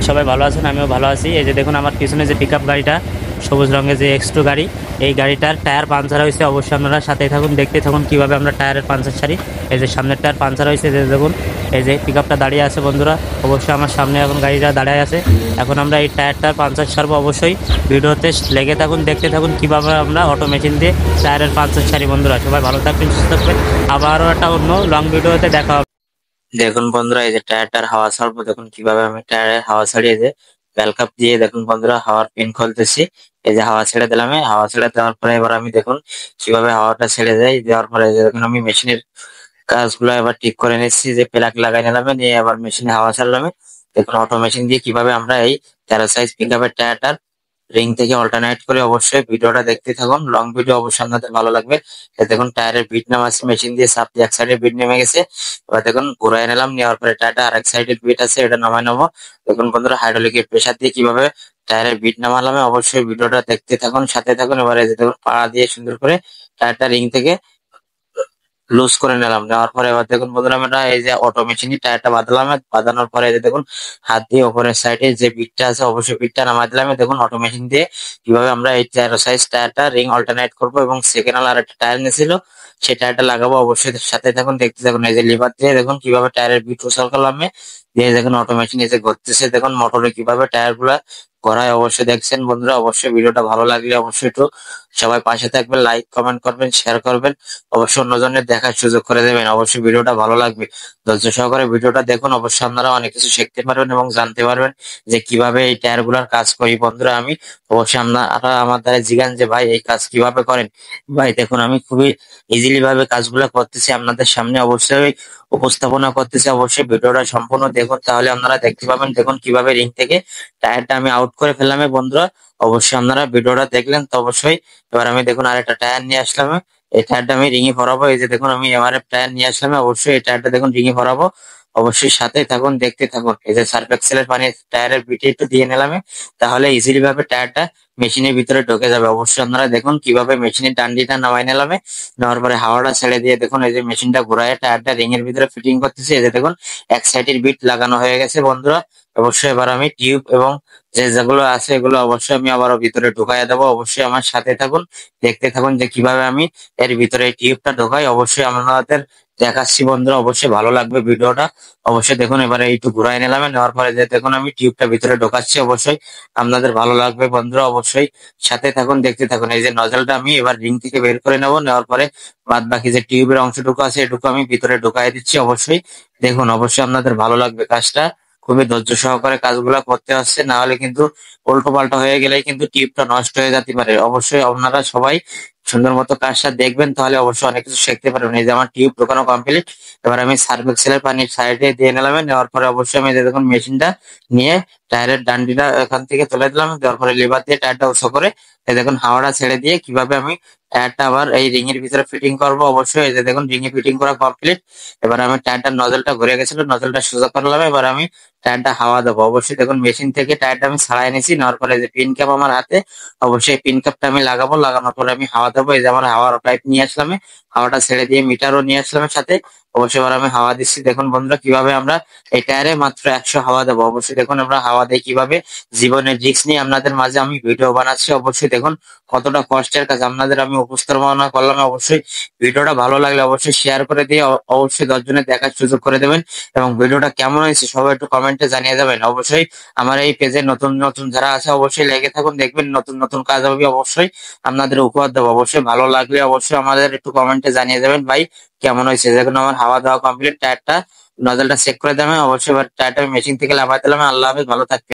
সবাই ভালো আছেন, আমিও ভালো আছি। এই যে দেখুন আমার পিছনে যে পিকআপ গাড়িটা, সবুজ রঙের যে এক্স টু গাড়ি, এই গাড়িটার টায়ার পাঞ্চার হয়েছে। অবশ্যই আপনারা সাথে থাকুন, দেখতে থাকুন কিভাবে আমরা টায়ারের পাঞ্চার সারি। এই যে সামনের টায়ার পাঞ্চার হয়েছে, যে দেখুন এই যে পিকআপটা দাঁড়িয়ে আছে বন্ধুরা। অবশ্যই আমার সামনে এখন গাড়িটা দাঁড়িয়ে আছে। এখন আমরা এই টায়ারটার পাঞ্চার সারবো। অবশ্যই ভিডিওতে লেগে থাকুন, দেখতে থাকুন কিভাবে আমরা অটো মেশিন দিয়ে টায়ারের পাঞ্চার সারি। বন্ধুরা সবাই ভালো থাকবেন, সুস্থ থাকবেন। আবারও একটা অন্য লং ভিডিওতে দেখা হবে। দেখুন বন্ধুরা, এই যে টায়ারটার হাওয়া ছাড়বো, দেখুন কিভাবে আমি টায়ারের হাওয়া ছাড়িয়ে যে বেল কাপ দিয়ে দেখুন বন্ধুরা হাওয়ার পিন খুলতেছি। এই যে হাওয়া ছেড়ে দিলাম, এই হাওয়া ছেড়ে দেওয়ার পরে এবার আমি দেখুন কিভাবে হাওয়াটা ছেড়ে যায়। দেওয়ার পরে এই যে দেখুন আমি মেশিনের কাজগুলো এবার ঠিক করে নিচ্ছি, যে প্লাগ লাগাই নিলাম, নিয়ে আবার মেশিনে হাওয়া ছাড়লাম। দেখুন অটো মেশিন দিয়ে কিভাবে আমরা এই 13 সাইজ পিক আপের টায়ারটার রিং থেকে অল্টারনেট করে। অবশ্যই ভিডিওটা দেখতে থাকুন, লং ভিডিও অবশ্যই আপনাদের ভালো লাগবে। এই দেখুন টায়ারের বিট নামাচ্ছে, মেশিন দিয়ে চাপ দিয়ে এক সাইডের বিট নেমে গেছে। এবার দেখুন ঘুরাই নিলাম, নেওয়ার পরে টায়ারটা আরেক সাইডের বিট আছে, এটা নামাই নেবো। দেখুন বন্ধুরা হাইড্রোলিকের প্রেসার দিয়ে কিভাবে টায়ারের বিট নামালাম, অবশ্যই ভিডিওটা দেখতে থাকুন, সাথে থাকুন। এবারে এই যে দেখুন পাড়া দিয়ে সুন্দর করে টায়ারটা রিং থেকে লুজ করে নিলাম। নেওয়ার পরে এবার দেখুন বন্ধুরা আমরা এই যে অটো মেশিনই টায়ারটা বাঁধলাম। বাঁধানোর পরে এই যে দেখুন হাত দিয়ে ওপরের সাইডে যে বিটটা আছে, অবশ্যই বিটটা নামাই দিলাম। দেখুন অটো মেশিন দিয়ে কিভাবে আমরা এই 13 সাইজ টায়ারটা রিং অল্টারনেট করবো, এবং সেকেন্ড আর একটা টায়ার নিয়েছিল সেই টায়ারটা লাগাবো। অবশ্যই সাথে থাকুন, দেখতে থাকুন। এই যে লিভার দিয়ে দেখুন কিভাবে টায়ারের বিট উসাল করলাম, দিয়ে দেখুন অটো মেশিন এসে ঘুরতেছে। দেখুন মোটরে কিভাবে টায়ার গুলা ঘোরায়, অবশ্যই দেখছেন বন্ধুরা। অবশ্যই ভিডিওটা ভালো লাগলে অবশ্যই একটু সবাই পাশে থাকবেন, লাইক কমেন্ট করবেন, শেয়ার করবেন, অবশ্যই অন্যজনের দেখার সুযোগ করে দেবেন। অবশ্যই ভিডিওটা ভালো লাগবে, ধৈর্য সহকারে ভিডিওটা দেখুন। অবশ্যই আপনারা অনেক কিছু শিখতে পারবেন এবং জানতে পারবেন যে কিভাবে এই টায়ার গুলার কাজ করি। বন্ধুরা আমি অবশ্যই আপনারা আমার দ্বারা জিজ্ঞান যে ভাই এই কাজ কিভাবে করেন। ভাই দেখুন আমি খুবই ইজিলি ভাবে কাজগুলো করতেছি, আপনাদের সামনে অবশ্যই উপস্থাপনা করতেছি। অবশ্যই ভিডিওটা সম্পূর্ণ দেখুন, তাহলে আপনারা দেখতে পাবেন। দেখুন কিভাবে রিং থেকে টায়ারটা আমি আউট করে ফেললাম বন্ধুরা। অবশ্যই আপনারা ভিডিওটা দেখলেন তো অবশ্যই। এবার আমি দেখুন আরেকটা টায়ার নিয়ে আসলাম, এই টায়ারটা আমি রিঙে ভরাবো। এই যে দেখুন আমি এমআরএফ টায়ার নিয়ে আসলাম, অবশ্যই এই টায়ারটা দেখুন রিঙে ভরাবো। অবশ্যই সাথে থাকুন, দেখতে থাকুন। এই যে সার্ফ এক্সেলের পানি টায়ারের বিটে একটু দিয়ে নিলাম, তাহলে ইজিলি ভাবে টায়ারটা মেশিনের ভিতরে ঢুকে যাবে। অবশ্যই আপনারা দেখুন কিভাবে মেশিনের ডান্ডিটা নামাই নিলাম। নেওয়ার পরে হাওয়াটা ছেড়ে দিয়ে দেখুন এই যে মেশিনটা ঘুরায় টায়ারটা রিং এর ভিতরে ফিটিং করতেছি। এই যে দেখুন এক সাইডের বিট লাগানো হয়ে গেছে বন্ধুরা। অবশ্যই এবার আমি টিউব এবং যে যেগুলো আছে এগুলো অবশ্যই আমি আবারও ভিতরে ঢুকাইয়া দেবো। অবশ্যই আমার সাথে থাকুন, দেখতে থাকুন যে কিভাবে আমি এর ভিতরে এই টিউবটা ঢোকাই। অবশ্যই আপনাদের দেখাচ্ছি বন্ধুরা, অবশ্যই ভালো লাগবে ভিডিওটা। অবশ্যই দেখুন এবারে একটু ঘুরাই নিলাম, নেওয়ার পরে যে দেখুন আমি টিউবটা ভিতরে ঢোকাচ্ছি। অবশ্যই আপনাদের ভালো লাগবে বন্ধুরা, অবশ্যই সাথে থাকুন, দেখতে থাকুন। এই যে নজলটা আমি এবার রিং থেকে বের করে নেবো, নেওয়ার পরে বাদ বাকি যে টিউবের অংশটুকু আছে এটুকু আমি ভিতরে ঢুকাই দিচ্ছি। অবশ্যই দেখুন, অবশ্যই আপনাদের ভালো লাগবে কাজটা। খুবই ধৈর্য সহকারে কাজগুলা করতে হচ্ছে, না হলে কিন্তু উল্টো পাল্টা হয়ে গেলে কিন্তু টিউবটা নষ্ট হয়ে যেতে পারে। অবশ্যই আপনারা সবাই সুন্দর মতো কাজটা দেখবেন, তাহলে অবশ্যই অনেক কিছু শিখতে পারবেন। এই যে আমার টিউব ঢোকানো কমপ্লিট। এবার আমি সার্ফ এক্সেলের পানির সাইডে দিয়ে নিলাম, নেওয়ার পরে অবশ্যই আমি দেখুন মেশিনটা নিয়ে টায়ারের ডান্ডিটা এখান থেকে তুলে দিলাম। দেওয়ার পরে লিভার দিয়ে টায়ারটা উঁচু করে এই দেখুন হাওয়াটা ছেড়ে দিয়ে কিভাবে আমি টায়ারটা আবার এই রিং এর ভিতরে ফিটিং করব। অবশ্যই এই যে দেখুন রিং এ ফিটিং করা কমপ্লিট। এবার আমি টায়ারটার নজলটা ঘুরে গেছিল, নজলটা সোজা করলাম। এবার আমি টায়ারটা হাওয়া দেবো। অবশ্যই দেখুন মেশিন থেকে টায়ারটা আমি ছাড়াই নিয়েছি, নেওয়ার পরে যে পিন ক্যাপ আমার হাতে, অবশ্যই পিন ক্যাপটা আমি লাগাবো। লাগানোর পরে আমি হাওয়া দেবো। এই যে আমার হাওয়ার পাইপ নিয়ে আসলাম, হাওয়াটা ছেড়ে দিয়ে মিটারও নিয়ে আসলাম সাথে। অবশ্যই এবার আমি হাওয়া দিচ্ছি। দেখুন বন্ধুরা কিভাবে আমরা এই টায়ারে মাত্র 100 হাওয়া দেবো। অবশ্যই দেখুন আমরা হাওয়া দিয়ে কিভাবে জীবনের রিস্ক নিয়ে আপনাদের মাঝে আমি ভিডিও বানাচ্ছি। অবশ্যই দেখুন কতটা কষ্টের কাজ আপনাদের আমি উপস্থাপনা করলাম। অবশ্যই ভিডিওটা ভালো লাগলে অবশ্যই শেয়ার করে দিয়ে অবশ্যই 10 জনের দেখার সুযোগ করে দেবেন, এবং ভিডিওটা কেমন হয়েছে সবাই একটু কমেন্টে জানিয়ে যাবেন। অবশ্যই আমার এই পেজে নতুন নতুন যারা আছে অবশ্যই লেগে থাকুন, দেখবেন নতুন নতুন কাজ হবে। অবশ্যই আপনাদের উপহার দেবো। অবশ্যই ভালো লাগলে অবশ্যই আমাদের একটু কমেন্টে জানিয়ে যাবেন ভাই কেমন হয়েছে। দেখুন আমার হাওয়া দেওয়া কমপ্লিট, টায়ারটা নজলটা চেক করে দেবেন। অবশ্যই এবার টায়ারটা মেশিন থেকে লাগাই দিলাম। আল্লাহ হাফেজ, ভালো থাকবেন।